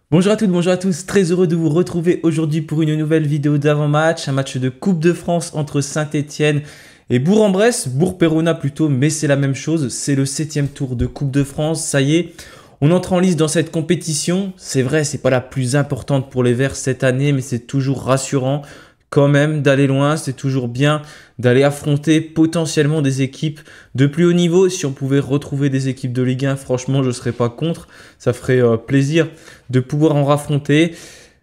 Bonjour à toutes, bonjour à tous, très heureux de vous retrouver aujourd'hui pour une nouvelle vidéo d'avant-match, un match de Coupe de France entre Saint-Étienne et Bourg-en-Bresse, Bourg-Péronat plutôt, mais c'est la même chose, c'est le 7e tour de Coupe de France, ça y est, on entre en lice dans cette compétition, c'est vrai, c'est pas la plus importante pour les Verts cette année, mais c'est toujours rassurant quand même d'aller loin, c'est toujours bien d'aller affronter potentiellement des équipes de plus haut niveau. Si on pouvait retrouver des équipes de Ligue 1, franchement, je ne serais pas contre, ça ferait plaisir de pouvoir en raffronter.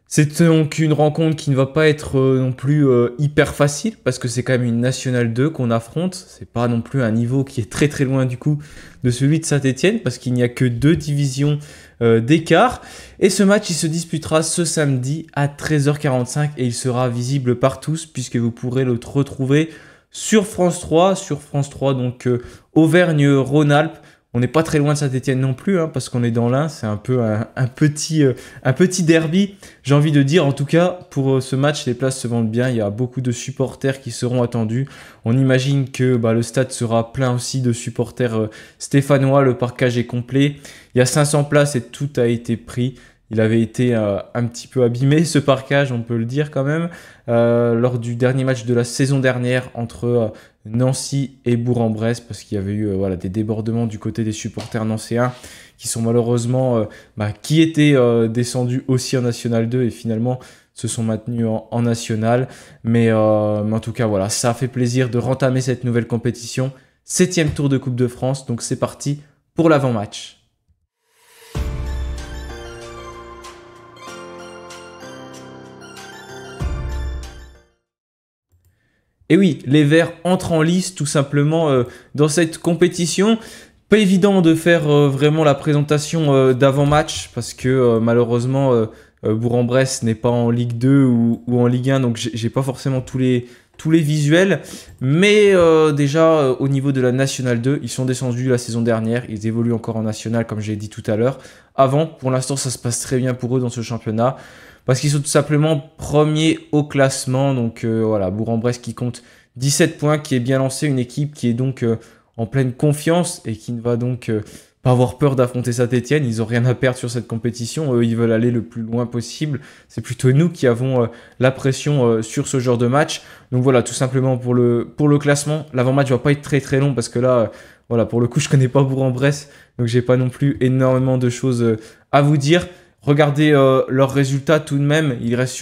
C'est donc une rencontre qui ne va pas être non plus hyper facile parce que c'est quand même une Nationale 2 qu'on affronte. C'est pas non plus un niveau qui est très très loin du coup de celui de Saint-Étienne parce qu'il n'y a que 2 divisions d'écart. Et ce match il se disputera ce samedi à 13h45 et il sera visible par tous puisque vous pourrez le retrouver sur France 3. Sur France 3 donc Auvergne-Rhône-Alpes. On n'est pas très loin de Saint-Étienne non plus, hein, parce qu'on est dans l'Ain. C'est un peu un petit derby, j'ai envie de dire. En tout cas, pour ce match, les places se vendent bien. Il y a beaucoup de supporters qui seront attendus. On imagine que le stade sera plein aussi de supporters stéphanois. Le parquage est complet. Il y a 500 places et tout a été pris. Il avait été un petit peu abîmé, ce parquage, on peut le dire quand même, lors du dernier match de la saison dernière entre Nancy et Bourg-en-Bresse, parce qu'il y avait eu des débordements du côté des supporters nancéens qui sont malheureusement qui étaient descendus aussi en National 2 et finalement se sont maintenus en National. Mais en tout cas, voilà, ça fait plaisir de rentamer cette nouvelle compétition. 7e tour de Coupe de France, donc c'est parti pour l'avant-match. Et oui, les Verts entrent en lice tout simplement dans cette compétition. Pas évident de faire vraiment la présentation d'avant-match parce que malheureusement Bourg-en-Bresse n'est pas en Ligue 2 ou en Ligue 1, donc j'ai pas forcément tous les visuels. Mais déjà au niveau de la Nationale 2, ils sont descendus la saison dernière, ils évoluent encore en National comme j'ai dit tout à l'heure. Avant, pour l'instant ça se passe très bien pour eux dans ce championnat. Parce qu'ils sont tout simplement premiers au classement. Donc voilà, Bourg-en-Bresse qui compte 17 points, qui est bien lancé. Une équipe qui est donc en pleine confiance et qui ne va donc pas avoir peur d'affronter Saint-Étienne. Ils n'ont rien à perdre sur cette compétition. Eux, ils veulent aller le plus loin possible. C'est plutôt nous qui avons la pression sur ce genre de match. Donc voilà, tout simplement pour le classement. L'avant-match ne va pas être très très long parce que là, voilà, pour le coup, je ne connais pas Bourg-en-Bresse. Donc j'ai pas non plus énormément de choses à vous dire. Regardez leurs résultats tout de même. Ils restent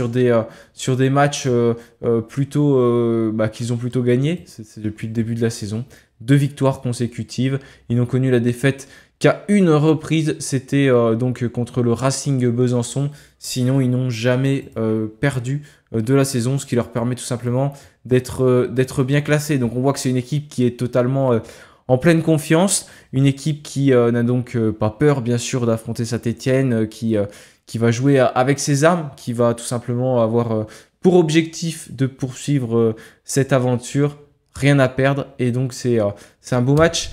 sur des matchs plutôt qu'ils ont plutôt gagné. C'est depuis le début de la saison. 2 victoires consécutives. Ils n'ont connu la défaite qu'à une reprise. C'était donc contre le Racing Besançon. Sinon, ils n'ont jamais perdu de la saison, ce qui leur permet tout simplement d'être bien classés. Donc on voit que c'est une équipe qui est totalement en pleine confiance, une équipe qui n'a donc pas peur bien sûr d'affronter Saint-Étienne, qui va jouer avec ses armes, qui va tout simplement avoir pour objectif de poursuivre cette aventure, rien à perdre et donc c'est un beau match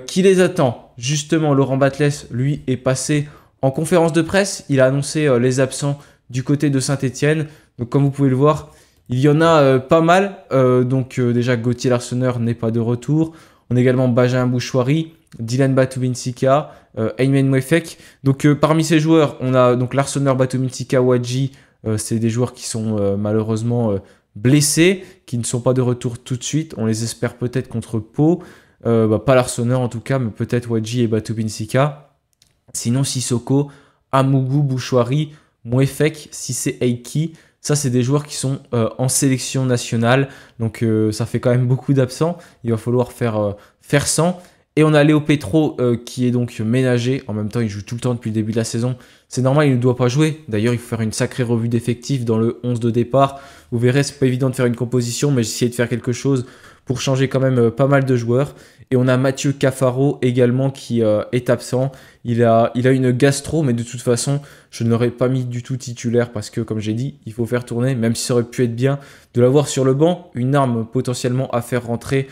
qui les attend. Justement, Laurent Batles, lui, est passé en conférence de presse, il a annoncé les absents du côté de Saint-Étienne, donc comme vous pouvez le voir, il y en a pas mal, déjà Gauthier Larsonneur n'est pas de retour. On a également Benjamin Bouchouari, Dylan Batubinsika, Aymen Mwefek. Donc parmi ces joueurs, on a donc Larsonneur, Batubinsika, Wadji. C'est des joueurs qui sont malheureusement blessés, qui ne sont pas de retour tout de suite. On les espère peut-être contre Pau. Pas Larsonneur en tout cas, mais peut-être Wadji et Batubinsika. Sinon Sissoko, Amougou, Bouchouari, Mwefek, Sissé Eiki. Ça, c'est des joueurs qui sont en sélection nationale. Donc, ça fait quand même beaucoup d'absents. Il va falloir faire 100. Et on a Léo Petro qui est donc ménagé. En même temps, il joue tout le temps depuis le début de la saison. C'est normal, il ne doit pas jouer. D'ailleurs, il faut faire une sacrée revue d'effectifs dans le 11 de départ. Vous verrez, c'est pas évident de faire une composition, mais j'ai essayé de faire quelque chose pour changer quand même pas mal de joueurs. Et on a Mathieu Cafaro également qui est absent. Il a une gastro, mais de toute façon, je ne l'aurais pas mis du tout titulaire parce que, comme j'ai dit, il faut faire tourner, même si ça aurait pu être bien de l'avoir sur le banc, une arme potentiellement à faire rentrer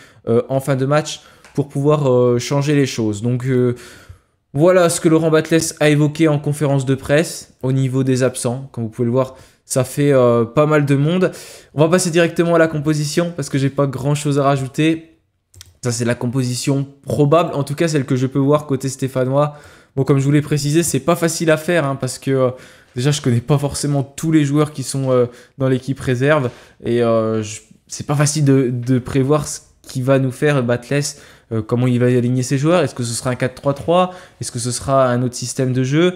en fin de match pour pouvoir changer les choses. Donc voilà ce que Laurent Batles a évoqué en conférence de presse au niveau des absents. Comme vous pouvez le voir, ça fait pas mal de monde. On va passer directement à la composition parce que j'ai pas grand chose à rajouter. Ça, c'est la composition probable, en tout cas celle que je peux voir côté stéphanois. Bon, comme je vous l'ai précisé, c'est pas facile à faire hein, parce que déjà, je connais pas forcément tous les joueurs qui sont dans l'équipe réserve et c'est pas facile de prévoir ce qui va nous faire Batles, comment il va aligner ses joueurs. Est-ce que ce sera un 4-3-3? Est-ce que ce sera un autre système de jeu?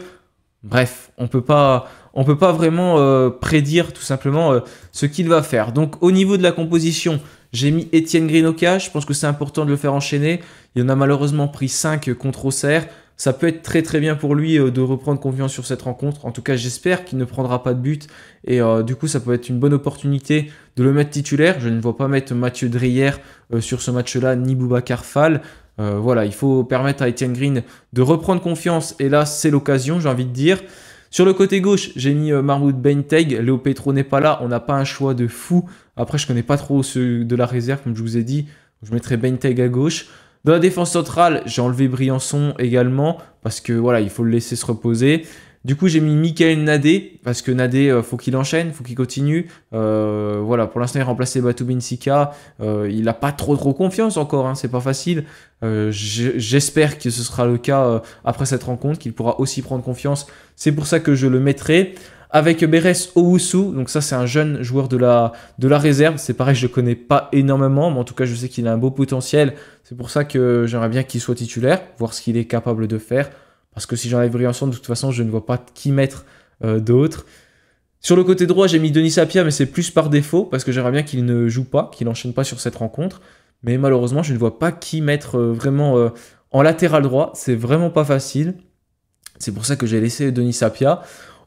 Bref, on peut pas vraiment prédire tout simplement ce qu'il va faire. Donc au niveau de la composition, j'ai mis Étienne Green-Oka. Je pense que c'est important de le faire enchaîner. Il en a malheureusement pris 5 contre Auxerre. Ça peut être très très bien pour lui de reprendre confiance sur cette rencontre. En tout cas, j'espère qu'il ne prendra pas de but. Et du coup, ça peut être une bonne opportunité de le mettre titulaire. Je ne vois pas mettre Mathieu Dreyer sur ce match-là, ni Boubacar Fall. Voilà, il faut permettre à Étienne Green de reprendre confiance. Et là, c'est l'occasion, j'ai envie de dire. Sur le côté gauche, j'ai mis Mahmoud Benteg. Léo Petro n'est pas là. On n'a pas un choix de fou. Après, je ne connais pas trop ceux de la réserve, comme je vous ai dit. Je mettrai Benteg à gauche. Dans la défense centrale, j'ai enlevé Briançon également parce que voilà, il faut le laisser se reposer. Du coup, j'ai mis Michael Nadé parce que Nadé, faut qu'il enchaîne, faut qu'il continue. Voilà, pour l'instant, il a remplacé Batou Binsika. Il n'a pas trop confiance encore, hein, c'est pas facile. J'espère que ce sera le cas après cette rencontre, qu'il pourra aussi prendre confiance. C'est pour ça que je le mettrai. Avec Beres Owusu, donc ça c'est un jeune joueur de la réserve, c'est pareil, je ne le connais pas énormément, mais en tout cas je sais qu'il a un beau potentiel, c'est pour ça que j'aimerais bien qu'il soit titulaire, voir ce qu'il est capable de faire, parce que si j'enlève Briançon, de toute façon je ne vois pas qui mettre d'autre. Sur le côté droit, j'ai mis Denis Sapia, mais c'est plus par défaut, parce que j'aimerais bien qu'il ne joue pas, qu'il n'enchaîne pas sur cette rencontre, mais malheureusement je ne vois pas qui mettre vraiment en latéral droit, c'est vraiment pas facile, c'est pour ça que j'ai laissé Denis Sapia.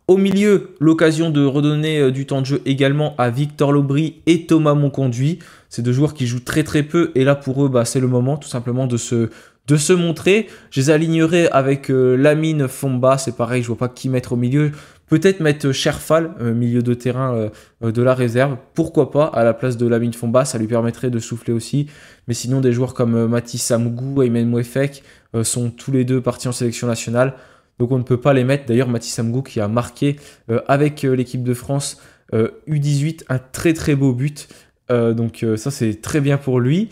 Au milieu, l'occasion de redonner du temps de jeu également à Victor Lobry et Thomas Monconduit. C'est deux joueurs qui jouent très très peu et là pour eux, c'est le moment tout simplement de se montrer. Je les alignerai avec Lamine Fomba, c'est pareil, je vois pas qui mettre au milieu. Peut-être mettre Cherfal, milieu de terrain de la réserve. Pourquoi pas à la place de Lamine Fomba, ça lui permettrait de souffler aussi. Mais sinon, des joueurs comme Mathis Samougou et Aymen Mouefek sont tous les deux partis en sélection nationale. Donc on ne peut pas les mettre. D'ailleurs, Mathis Samgou qui a marqué avec l'équipe de France U18 un très très beau but. Donc ça c'est très bien pour lui.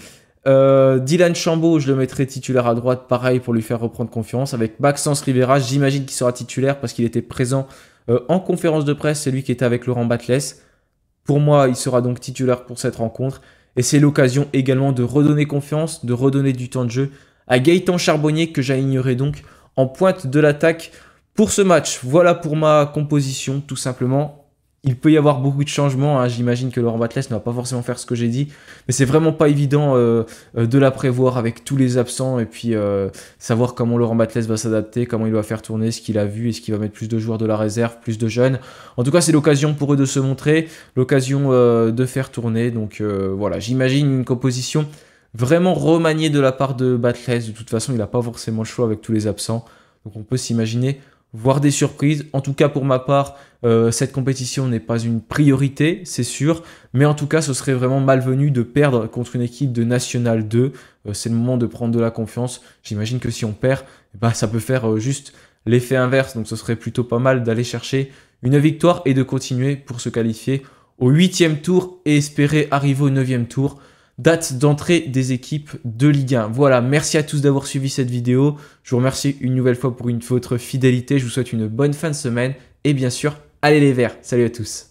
Dylan Chambaud, je le mettrai titulaire à droite, pareil pour lui faire reprendre confiance. Avec Maxence Rivera, j'imagine qu'il sera titulaire parce qu'il était présent en conférence de presse. C'est lui qui était avec Laurent Batles. Pour moi, il sera donc titulaire pour cette rencontre. Et c'est l'occasion également de redonner confiance, de redonner du temps de jeu à Gaëtan Charbonnier que j'alignerai donc en pointe de l'attaque pour ce match. Voilà pour ma composition, tout simplement. Il peut y avoir beaucoup de changements, hein. J'imagine que Laurent Batles ne va pas forcément faire ce que j'ai dit, mais c'est vraiment pas évident de la prévoir avec tous les absents et puis savoir comment Laurent Batles va s'adapter, comment il va faire tourner, ce qu'il a vu, est-ce qu'il va mettre plus de joueurs de la réserve, plus de jeunes. En tout cas, c'est l'occasion pour eux de se montrer, l'occasion de faire tourner. Donc voilà, j'imagine une composition vraiment remanié de la part de Batles. De toute façon, il n'a pas forcément le choix avec tous les absents. Donc on peut s'imaginer voir des surprises. En tout cas, pour ma part, cette compétition n'est pas une priorité, c'est sûr. Mais en tout cas, ce serait vraiment malvenu de perdre contre une équipe de National 2. C'est le moment de prendre de la confiance. J'imagine que si on perd, ça peut faire juste l'effet inverse. Donc ce serait plutôt pas mal d'aller chercher une victoire et de continuer pour se qualifier au 8e tour et espérer arriver au 9e tour. Date d'entrée des équipes de Ligue 1. Voilà, merci à tous d'avoir suivi cette vidéo. Je vous remercie une nouvelle fois pour votre fidélité. Je vous souhaite une bonne fin de semaine. Et bien sûr, allez les Verts. Salut à tous.